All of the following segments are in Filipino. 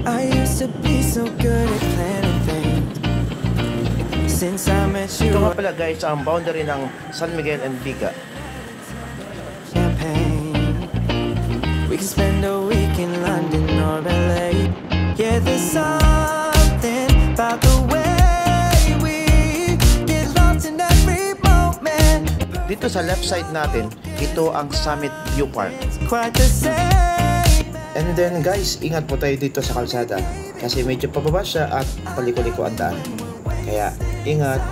I used to be so good at planning things. Since I met you. Ito nga pala guys ang boundary ng San Miguel and Biga. Champagne. We can spend a week in London or LA. Yeah, there's something about the way we get lost in every moment. Dito sa left side natin, ito ang Summit View Park. Quite the same. And then guys, ingat po tayo dito sa kalsada kasi medyo pababa siya at paliko-liko ang daan. Kaya ingat.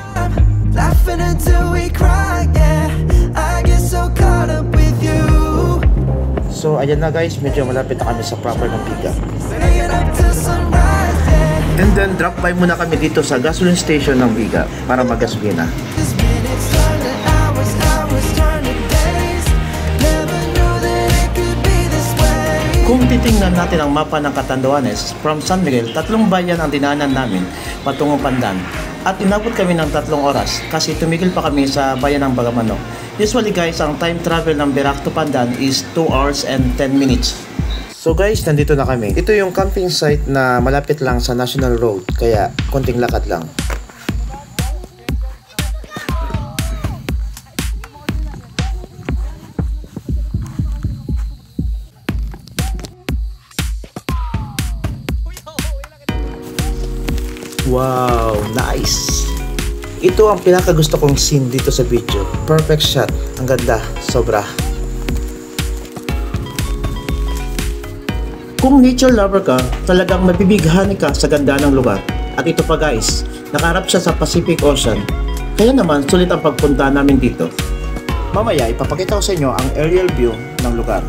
Laughing until we cry, yeah. I get so caught up with you. So ayan na guys, medyo malapit na kami sa proper ng Biga. Staying up till sunrise, yeah. And then drop by muna kami dito sa gasoline station ng Biga para magasolina. This minutes turn to hours, hours turn to days. Never knew that it could be this way. Kung titingnan natin ang mapa ng Catanduanes, from San Miguel, 3 bayan ang dinaanan namin patungong Pandan. At inabot kami ng 3 oras kasi tumigil pa kami sa bayan ng Bagamanok. Usually guys, ang time travel ng Virac to Pandan is 2 hours and 10 minutes. So guys, nandito na kami. Ito yung camping site na malapit lang sa National Road, kaya konting lakad lang. Wow, nice! Ito ang pinakagusto kong scene dito sa video. Perfect shot. Ang ganda. Sobra. Kung nature lover ka, talagang mabibighani ka sa ganda ng lugar. At ito pa guys, nakaharap siya sa Pacific Ocean. Kaya naman, sulit ang pagpunta namin dito. Mamaya, ipapakita ko sa inyo ang aerial view ng lugar.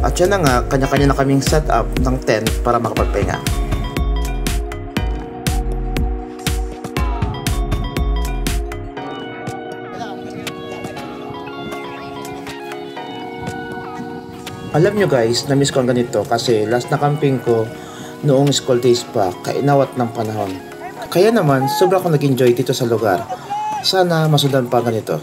At yan na nga, kanya-kanya na kaming set up ng tent para makapagpahinga. Alam nyo guys, na-miss ko ang ganito kasi last na camping ko noong school days pa, kainawat ng panahon. Kaya naman, sobra akong nag-enjoy dito sa lugar. Sana masundan pa ganito.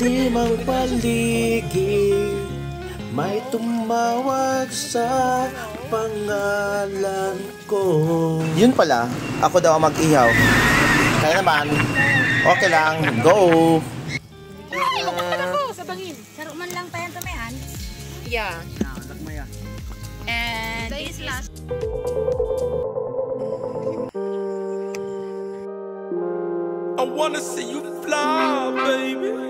Limang paligid, may tumawag sa pangalan ko. Yun pala, ako daw ang mag-ihaw. Kaya naman, okay lang, go! Ay, magkakan ako sa bangin. Saro man lang tayo tamayan. Yeah. And this is... I wanna see you fly, baby.